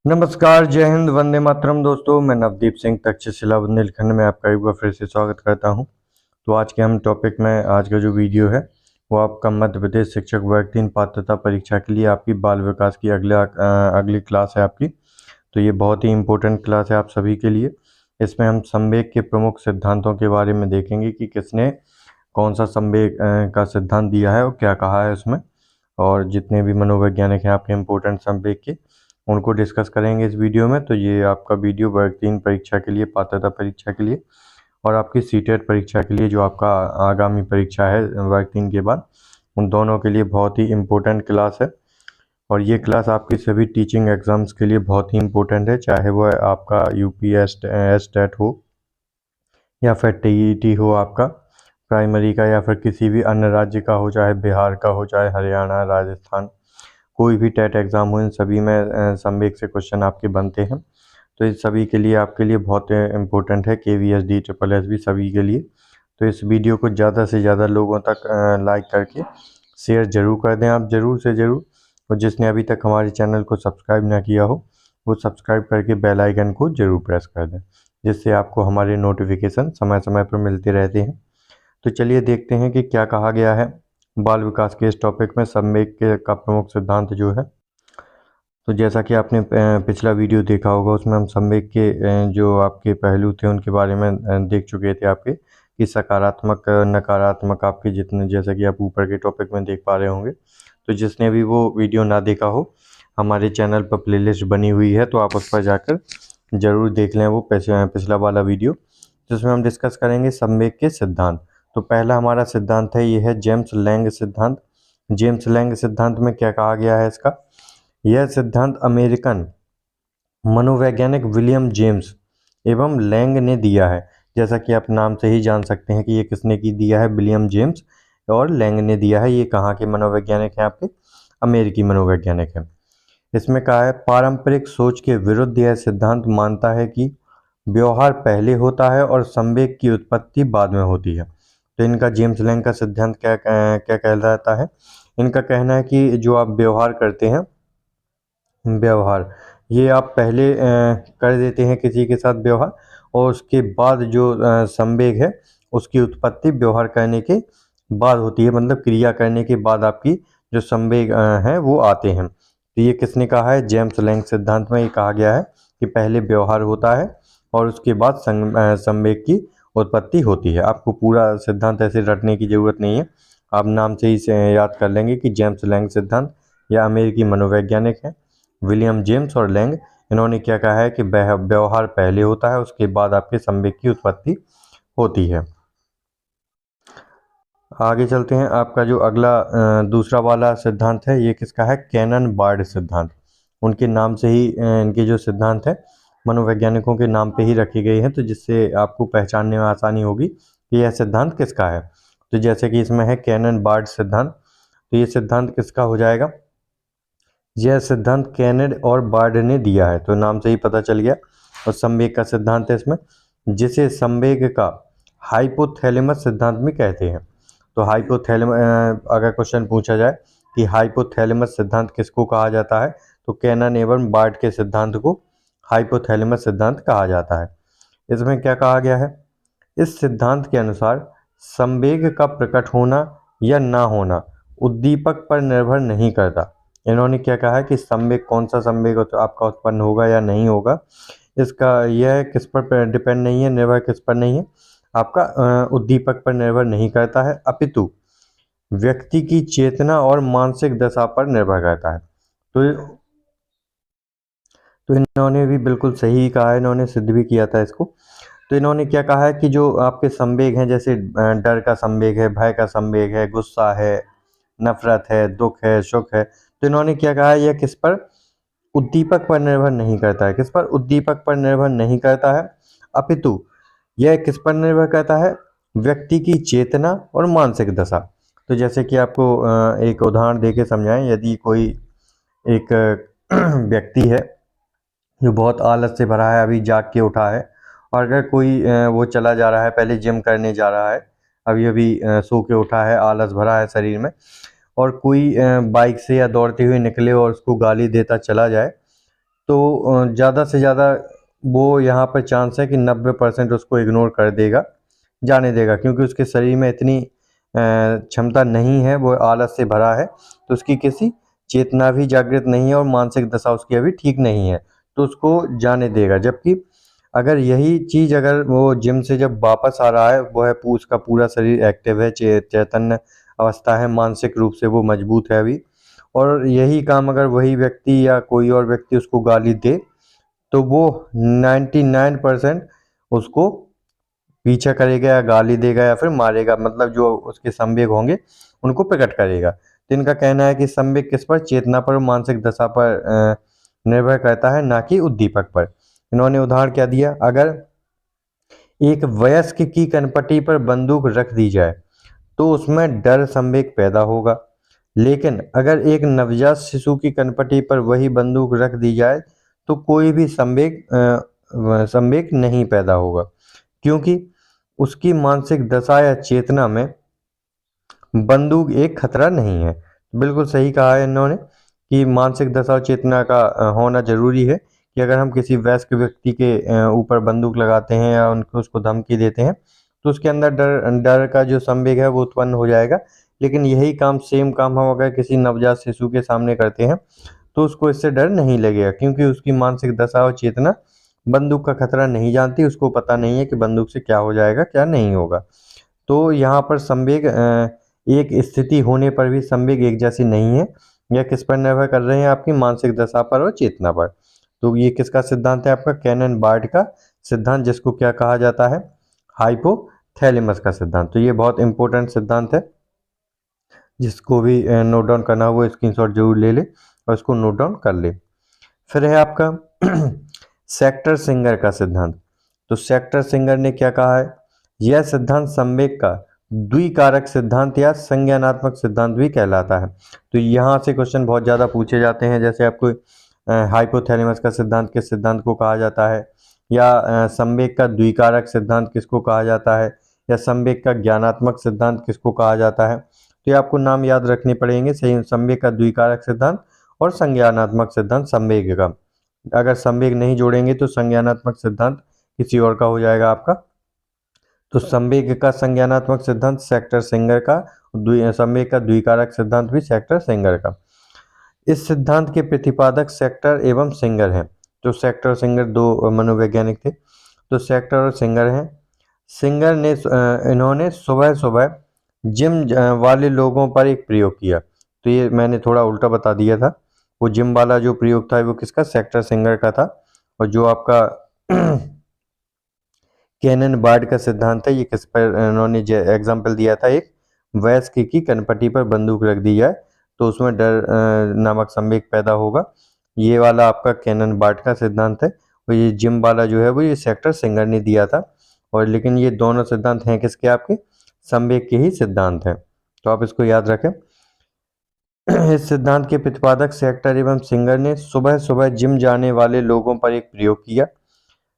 नमस्कार, जय हिंद, वंदे मातरम दोस्तों। मैं नवदीप सिंह तक्षशिला बुंदेलखंड में आपका एक बार फिर से स्वागत करता हूं। तो आज के हम टॉपिक में आज का जो वीडियो है वो आपका मध्य प्रदेश शिक्षक वर्ग 3 पात्रता परीक्षा के लिए आपकी बाल विकास की अगली क्लास है आपकी। तो ये बहुत ही इम्पोर्टेंट क्लास है आप सभी के लिए। इसमें हम संवेग के प्रमुख सिद्धांतों के बारे में देखेंगे कि किसने कौन सा संवेग का सिद्धांत दिया है और क्या कहा है उसमें, और जितने भी मनोवैज्ञानिक हैं आपके इम्पोर्टेंट संवेग के उनको डिस्कस करेंगे इस वीडियो में। तो ये आपका वीडियो वर्ग 3 परीक्षा के लिए, पात्रता परीक्षा के लिए और आपकी सीटेट परीक्षा के लिए, जो आपका आगामी परीक्षा है वर्ग 3 के बाद, उन दोनों के लिए बहुत ही इम्पोर्टेंट क्लास है। और ये क्लास आपकी सभी टीचिंग एग्ज़ाम्स के लिए बहुत ही इम्पोर्टेंट है, चाहे वो आपका यूपी एस्टेट हो या फिर टीईटी हो आपका प्राइमरी का, या फिर किसी भी अन्य राज्य का हो, चाहे बिहार का हो, चाहे हरियाणा, राजस्थान, कोई भी टेट एग्ज़ाम हो, इन सभी में संवेग से क्वेश्चन आपके बनते हैं। तो इस सभी के लिए आपके लिए बहुत इम्पोर्टेंट है, KVSD SSSB सभी के लिए। तो इस वीडियो को ज़्यादा से ज़्यादा लोगों तक लाइक करके शेयर ज़रूर कर दें आप, ज़रूर से ज़रूर। और जिसने अभी तक हमारे चैनल को सब्सक्राइब ना किया हो वो सब्सक्राइब करके बेल आइकन को ज़रूर प्रेस कर दें, जिससे आपको हमारे नोटिफिकेशन समय समय पर मिलते रहते हैं। तो चलिए देखते हैं कि क्या कहा गया है बाल विकास के इस टॉपिक में संवेग के का प्रमुख सिद्धांत जो है। तो जैसा कि आपने पिछला वीडियो देखा होगा, उसमें हम संवेग के जो आपके पहलू थे उनके बारे में देख चुके थे आपके, कि सकारात्मक नकारात्मक आपके जितने, जैसा कि आप ऊपर के टॉपिक में देख पा रहे होंगे। तो जिसने भी वो वीडियो ना देखा हो, हमारे चैनल पर प्लेलिस्ट बनी हुई है, तो आप उस पर जाकर ज़रूर देख लें वो पिछला वाला वीडियो, जिसमें हम डिस्कस करेंगे संवेग के सिद्धांत। तो पहला हमारा सिद्धांत है, ये है जेम्स लैंग सिद्धांत। जेम्स लैंग सिद्धांत में क्या कहा गया है इसका? यह सिद्धांत अमेरिकन मनोवैज्ञानिक विलियम जेम्स एवं लैंग ने दिया है। जैसा कि आप नाम से ही जान सकते हैं कि ये किसने की दिया है, विलियम जेम्स और लैंग ने दिया है। ये कहाँ के मनोवैज्ञानिक हैं आपके? अमेरिकी मनोवैज्ञानिक हैं। इसमें कहा है, पारंपरिक सोच के विरुद्ध यह सिद्धांत मानता है कि व्यवहार पहले होता है और संवेग की उत्पत्ति बाद में होती है। तो इनका जेम्स लैंग का सिद्धांत क्या क्या कहलाता है? इनका कहना है कि जो आप व्यवहार करते हैं, व्यवहार ये आप पहले कर देते हैं किसी के साथ व्यवहार, और उसके बाद जो संवेग है उसकी उत्पत्ति व्यवहार करने के बाद होती है, मतलब क्रिया करने के बाद आपकी जो संवेग हैं वो आते हैं। तो ये किसने कहा है? जेम्स लैंग सिद्धांत में ये कहा गया है कि पहले व्यवहार होता है और उसके बाद संवेग की उत्पत्ति होती है। आपको पूरा सिद्धांत ऐसे रटने की ज़रूरत नहीं है, आप नाम से ही याद कर लेंगे कि जेम्स लैंग सिद्धांत, या अमेरिकी मनोवैज्ञानिक हैं विलियम जेम्स और लैंग। इन्होंने क्या कहा है कि व्यवहार पहले होता है, उसके बाद आपके संवेग की उत्पत्ति होती है। आगे चलते हैं। आपका जो अगला दूसरा वाला सिद्धांत है, ये किसका है? कैनन बार्ड सिद्धांत। उनके नाम से ही इनके जो सिद्धांत है मनोवैज्ञानिकों के नाम पे ही रखी गई हैं, तो जिससे आपको पहचानने में आसानी होगी कि यह सिद्धांत किसका है। तो जैसे कि इसमें है कैनन बार्ड सिद्धांत, तो ये सिद्धांत किसका हो जाएगा? यह सिद्धांत कैनेड और बार्ड ने दिया है, तो नाम से ही पता चल गया। और संवेग का सिद्धांत है इसमें, जिसे संवेग का हाइपोथैलेमस सिद्धांत भी कहते हैं। तो हाइपोथैलेमस, अगर क्वेश्चन पूछा जाए कि हाइपोथैलेमस सिद्धांत किसको कहा जाता है, तो कैनन एवं बार्ड के सिद्धांत को हाइपोथैलेमस सिद्धांत कहा जाता है। इसमें क्या कहा गया है? इस सिद्धांत के अनुसार संवेग का प्रकट होना या ना होना उद्दीपक पर निर्भर नहीं करता। इन्होंने क्या कहा है कि संवेग, कौन सा संवेग तो आपका उत्पन्न होगा या नहीं होगा, इसका यह किस पर डिपेंड नहीं है, निर्भर किस पर नहीं है, आपका उद्दीपक पर निर्भर नहीं करता है, अपितु व्यक्ति की चेतना और मानसिक दशा पर निर्भर करता है। तो इन्होंने भी बिल्कुल सही कहा है, इन्होंने सिद्ध भी किया था इसको। तो इन्होंने क्या कहा है कि जो आपके संवेग हैं, जैसे डर का संवेग है, भय का संवेग है, गुस्सा है, नफरत है, दुख है, सुख है, तो इन्होंने क्या कहा है, यह किस पर? उद्दीपक पर निर्भर नहीं करता है। किस पर? उद्दीपक पर निर्भर नहीं करता है, अपितु यह किस पर निर्भर करता है? व्यक्ति की चेतना और मानसिक दशा। तो जैसे कि आपको एक उदाहरण देके समझाएं, यदि कोई एक व्यक्ति है जो बहुत आलस से भरा है, अभी जाग के उठा है, और अगर कोई वो चला जा रहा है, पहले जिम करने जा रहा है, अभी अभी सो के उठा है, आलस भरा है शरीर में, और कोई बाइक से या दौड़ते हुए निकले और उसको गाली देता चला जाए, तो ज़्यादा से ज़्यादा वो यहाँ पर चांस है कि 90% उसको इग्नोर कर देगा, जाने देगा, क्योंकि उसके शरीर में इतनी क्षमता नहीं है, वो आलस से भरा है, तो उसकी किसी चेतना भी जागृत नहीं है और मानसिक दशा उसकी अभी ठीक नहीं है, तो उसको जाने देगा। जबकि अगर यही चीज़ अगर वो जिम से जब वापस आ रहा है, वो है उसका पूरा शरीर एक्टिव है, चैतन्य अवस्था है, मानसिक रूप से वो मजबूत है अभी, और यही काम अगर वही व्यक्ति या कोई और व्यक्ति उसको गाली दे, तो वो 99% उसको पीछा करेगा या गाली देगा या फिर मारेगा, मतलब जो उसके संवेग होंगे उनको प्रकट करेगा। तो इनका कहना है कि संवेग किस पर, चेतना पर, मानसिक दशा पर निर्भर करता है, ना कि उद्दीपक पर। इन्होंने उदाहरण क्या दिया, अगर एक वयस्क की कनपटी पर बंदूक रख दी जाए तो उसमें डर संवेग पैदा होगा, लेकिन अगर एक नवजात शिशु की कनपटी पर वही बंदूक रख दी जाए तो कोई भी संवेग नहीं पैदा होगा, क्योंकि उसकी मानसिक दशा या चेतना में बंदूक एक खतरा नहीं है। बिल्कुल सही कहा है इन्होंने कि मानसिक दशा और चेतना का होना जरूरी है, कि अगर हम किसी वयस्क व्यक्ति के ऊपर बंदूक लगाते हैं या उनको उसको धमकी देते हैं तो उसके अंदर डर का जो संवेग है वो उत्पन्न हो जाएगा। लेकिन यही काम, सेम काम हम अगर किसी नवजात शिशु के सामने करते हैं तो उसको इससे डर नहीं लगेगा, क्योंकि उसकी मानसिक दशा और चेतना बंदूक का खतरा नहीं जानती, उसको पता नहीं है कि बंदूक से क्या हो जाएगा क्या नहीं होगा। तो यहाँ पर संवेग एक स्थिति होने पर भी संवेग एक जैसी नहीं है, यह किस पर निर्भर कर रहे हैं, आपकी मानसिक दशा पर और चेतना पर। तो ये किसका सिद्धांत है, आपका कैनन बार्ड का सिद्धांत, जिसको क्या कहा जाता है, हाइपोथैलेमस का सिद्धांत। तो ये बहुत इंपॉर्टेंट सिद्धांत है, जिसको भी नोट डाउन करना हो वो स्क्रीनशॉट जरूर ले ले और इसको नोट डाउन कर ले। फिर है आपका सेक्टर सिंगर का सिद्धांत। तो सेक्टर सिंगर ने क्या कहा है, यह सिद्धांत संवेग का द्विकारक सिद्धांत या संज्ञानात्मक सिद्धांत भी कहलाता है। तो यहाँ से क्वेश्चन बहुत ज़्यादा पूछे जाते हैं, जैसे आपको हाइपोथैलेमस का सिद्धांत किस सिद्धांत को कहा जाता है, या संवेग का द्विकारक सिद्धांत किसको कहा जाता है, या संवेग का ज्ञानात्मक सिद्धांत किसको कहा जाता है। तो ये आपको नाम याद रखने पड़ेंगे, सही, संवेग का द्विकारक सिद्धांत और संज्ञानात्मक सिद्धांत संवेग का। अगर संवेग नहीं जोड़ेंगे तो संज्ञानात्मक सिद्धांत किसी और का हो जाएगा आपका। तो संवेग का संज्ञानात्मक सिद्धांत सेक्टर सिंगर का, संवेग का द्विकारक सिद्धांत भी सेक्टर सिंगर का। इस सिद्धांत के प्रतिपादक सेक्टर एवं सिंगर हैं। तो सेक्टर और सिंगर दो मनोवैज्ञानिक थे, तो सेक्टर और सिंगर हैं। सिंगर ने इन्होंने सुबह सुबह जिम वाले लोगों पर एक प्रयोग किया। तो ये मैंने थोड़ा उल्टा बता दिया था, वो जिम वाला जो प्रयोग था वो किसका, सेक्टर सिंगर का था। और जो आपका कैनन बार्ड का सिद्धांत है, ये किस पर इन्होंने एग्जाम्पल दिया था, एक वयस्क की कनपटी पर बंदूक रख दी जाए तो उसमें डर नामक संवेग पैदा होगा। ये वाला आपका कैनन बार्ड का सिद्धांत है, और ये जिम वाला जो है वो ये सेक्टर सिंगर ने दिया था। और लेकिन ये दोनों सिद्धांत हैं किसके, आपके संवेग के ही सिद्धांत हैं, तो आप इसको याद रखें। इस सिद्धांत के प्रतिपादक सेक्टर एवं सिंगर ने सुबह सुबह जिम जाने वाले लोगों पर एक प्रयोग किया।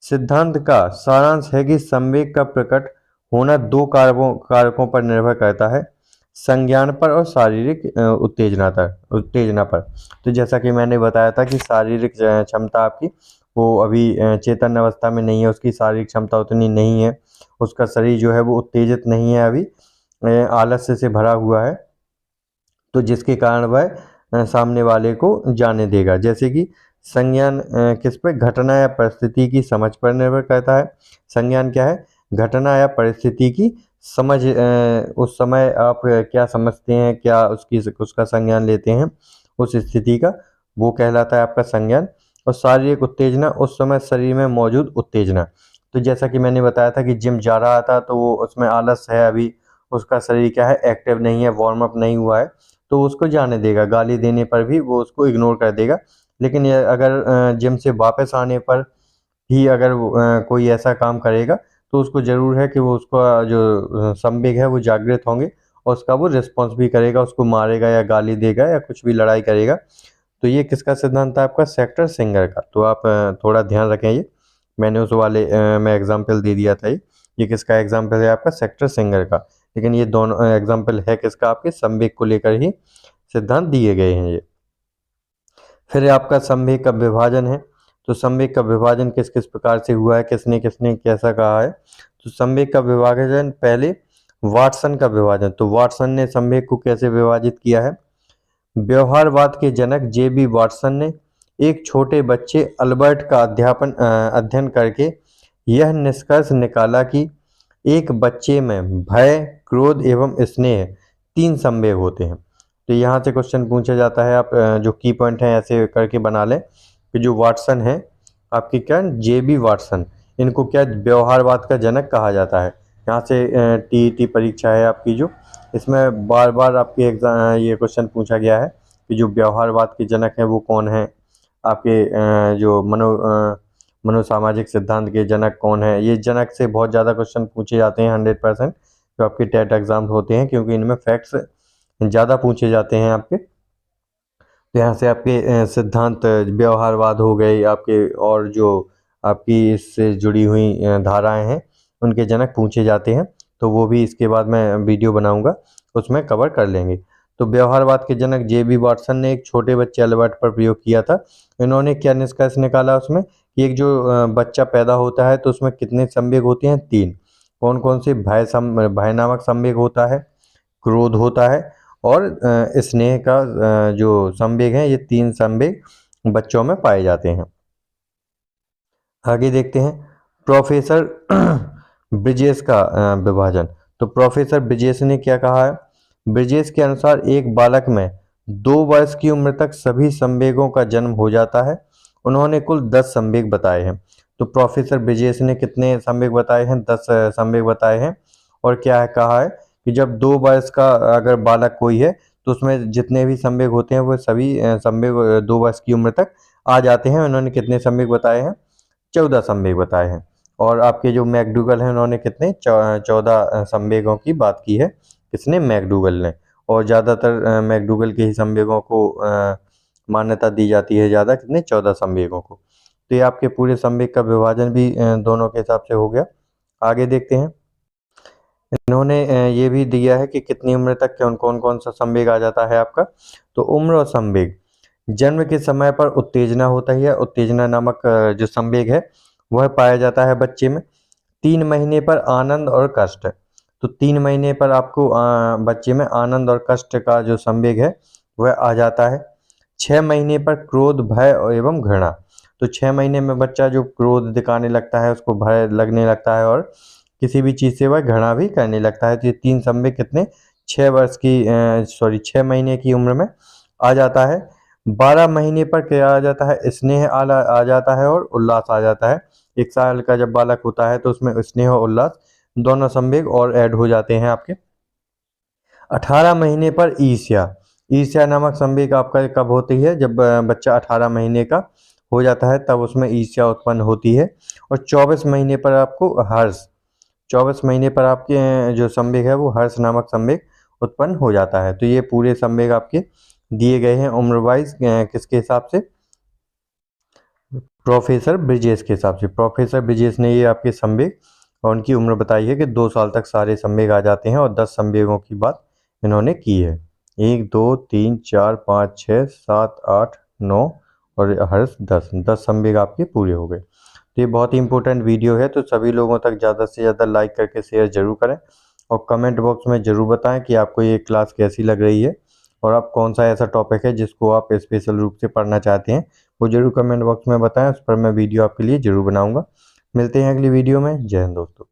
सिद्धांत का सारांश है कि संवेग का प्रकट होना दो कारकों पर निर्भर करता है, संज्ञान पर और शारीरिक उत्तेजना पर। तो जैसा कि मैंने बताया था कि शारीरिक क्षमता आपकी वो अभी चेतन अवस्था में नहीं है, उसकी शारीरिक क्षमता उतनी नहीं है, उसका शरीर जो है वो उत्तेजित नहीं है, अभी आलस्य से भरा हुआ है, तो जिसके कारण वह सामने वाले को जाने देगा। जैसे कि संज्ञान किस पे, घटना या परिस्थिति की समझ पर निर्भर करता है। संज्ञान क्या है, घटना या परिस्थिति की समझ, उस समय आप क्या समझते हैं, क्या उसका संज्ञान लेते हैं उस स्थिति का, वो कहलाता है आपका संज्ञान। और शारीरिक उत्तेजना, उस समय शरीर में मौजूद उत्तेजना। तो जैसा कि मैंने बताया था कि जिम जा रहा था तो वो उसमें आलस है, अभी उसका शरीर क्या है, एक्टिव नहीं है, वार्म अप नहीं हुआ है, तो उसको जाने देगा, गाली देने पर भी वो उसको इग्नोर कर देगा। लेकिन ये अगर जिम से वापस आने पर ही अगर कोई ऐसा काम करेगा तो उसको ज़रूर है कि वो उसका जो संवेग है वो जागृत होंगे और उसका वो रिस्पॉन्स भी करेगा, उसको मारेगा या गाली देगा या कुछ भी लड़ाई करेगा। तो ये किसका सिद्धांत है, आपका सेक्टर सिंगर का। तो आप थोड़ा ध्यान रखें, ये मैंने उस वाले में एग्जाम्पल दे दिया था। ये किसका एग्जाम्पल है, आपका सेक्टर सिंगर का। लेकिन ये दोनों एग्जाम्पल है किसका, आपके संवेग को लेकर ही सिद्धांत दिए गए हैं ये। फिर आपका संवेग का विभाजन है। तो संवेग का विभाजन किस किस प्रकार से हुआ है, किसने किसने कैसा कहा है। तो संवेग का विभाजन पहले वाटसन का विभाजन, तो वाटसन ने संवेग को कैसे विभाजित किया है। व्यवहारवाद के जनक जे.बी. वाटसन ने एक छोटे बच्चे अल्बर्ट का अध्ययन करके यह निष्कर्ष निकाला कि एक बच्चे में भय, क्रोध एवं स्नेह 3 संवेग होते हैं। तो यहाँ से क्वेश्चन पूछा जाता है, आप जो की पॉइंट है ऐसे करके बना लें कि जो वाटसन है आपके क्या जे.बी. वाटसन, इनको क्या व्यवहारवाद का जनक कहा जाता है। यहाँ से टीईटी परीक्षा है आपकी जो, इसमें बार बार आपके एग्जाम ये क्वेश्चन पूछा गया है कि जो व्यवहारवाद के जनक हैं वो कौन है, आपके जो मनोसामाजिक सिद्धांत के जनक कौन है। ये जनक से बहुत ज़्यादा क्वेश्चन पूछे जाते हैं 100% जो आपके टेट एग्जाम होते हैं, क्योंकि इनमें फैक्ट्स ज़्यादा पूछे जाते हैं आपके। तो यहाँ से आपके सिद्धांत व्यवहारवाद हो गए आपके, और जो आपकी इससे जुड़ी हुई धाराएं हैं उनके जनक पूछे जाते हैं। तो वो भी इसके बाद मैं वीडियो बनाऊंगा उसमें कवर कर लेंगे। तो व्यवहारवाद के जनक जे.बी. वाटसन ने एक छोटे बच्चे अल्बर्ट पर प्रयोग किया था। इन्होंने क्या निष्कर्ष निकाला उसमें कि एक जो बच्चा पैदा होता है तो उसमें कितने संवेग होते हैं, 3। कौन कौन से, भय नामक संवेग होता है, क्रोध होता है और स्नेह का जो संवेग है, ये 3 संवेग बच्चों में पाए जाते हैं। आगे देखते हैं प्रोफेसर ब्रिजेश का विभाजन। तो प्रोफेसर ब्रिजेश ने क्या कहा है। ब्रिजेश के अनुसार एक बालक में 2 वर्ष की उम्र तक सभी संवेगों का जन्म हो जाता है। उन्होंने कुल 10 संवेग बताए हैं। तो प्रोफेसर ब्रिजेश ने कितने संवेग बताए हैं, 10 संवेग बताए हैं। और क्या है कहा है कि जब 2 वर्ष का अगर बालक कोई है तो उसमें जितने भी संवेग होते हैं वो सभी संवेग 2 वर्ष की उम्र तक आ जाते हैं। उन्होंने कितने संवेग बताए हैं, 14 संवेग बताए हैं। और आपके जो मैकडूगल हैं उन्होंने कितने 14 संवेगों की बात की है। किसने, मैकडूगल ने। और ज़्यादातर मैकडूगल के ही संवेगों को मान्यता दी जाती है ज़्यादा, कितने 14 संवेगों को। तो ये आपके पूरे संवेग का विभाजन भी दोनों के हिसाब से हो गया। आगे देखते हैं, इन्होंने ये भी दिया है कि कितनी उम्र तक कौन कौन सा संवेग आ जाता है आपका। तो उम्र और संवेग, जन्म के समय पर उत्तेजना होता है, उत्तेजना नामक जो संवेग है वह पाया जाता है बच्चे में। 3 महीने पर आनंद और कष्ट, तो 3 महीने पर आपको बच्चे में आनंद और कष्ट का जो संवेग है वह आ जाता है। 6 महीने पर क्रोध, भय एवं घृणा, तो 6 महीने में बच्चा जो क्रोध दिखाने लगता है, उसको भय लगने लगता है और किसी भी चीज़ से वह घृणा भी करने लगता है। तो ये 3 संवेग कितने 6 महीने की उम्र में आ जाता है। 12 महीने पर क्या आ जाता है, स्नेह आ जाता है और उल्लास आ जाता है। 1 साल का जब बालक होता है तो उसमें स्नेह और उल्लास दोनों संवेग और ऐड हो जाते हैं आपके। 18 महीने पर ईर्ष्या, ईर्ष्या नामक संवेग आपका कब होती है, जब बच्चा 18 महीने का हो जाता है तब उसमें ईर्ष्या उत्पन्न होती है। और 24 महीने पर आपको हर्ष, 24 महीने पर आपके जो संवेग है वो हर्ष नामक संवेग उत्पन्न हो जाता है। तो ये पूरे संवेग आपके दिए गए हैं उम्र वाइज, किसके हिसाब से, प्रोफेसर ब्रिजेश के हिसाब से। प्रोफेसर ब्रिजेश ने ये आपके संवेग और उनकी उम्र बताई है कि 2 साल तक सारे संवेग आ जाते हैं। और 10 संवेगों की बात इन्होंने की है, 1 2 3 4 5 6 7 8 9 और हर्ष 10 संवेग आपके पूरे हो गए। तो ये बहुत ही इंपॉर्टेंट वीडियो है, तो सभी लोगों तक ज़्यादा से ज़्यादा लाइक करके शेयर जरूर करें और कमेंट बॉक्स में ज़रूर बताएं कि आपको ये क्लास कैसी लग रही है और आप कौन सा ऐसा टॉपिक है जिसको आप स्पेशल रूप से पढ़ना चाहते हैं, वो जरूर कमेंट बॉक्स में बताएं। उस पर मैं वीडियो आपके लिए ज़रूर बनाऊंगा। मिलते हैं अगली वीडियो में। जय हिंद दोस्तों।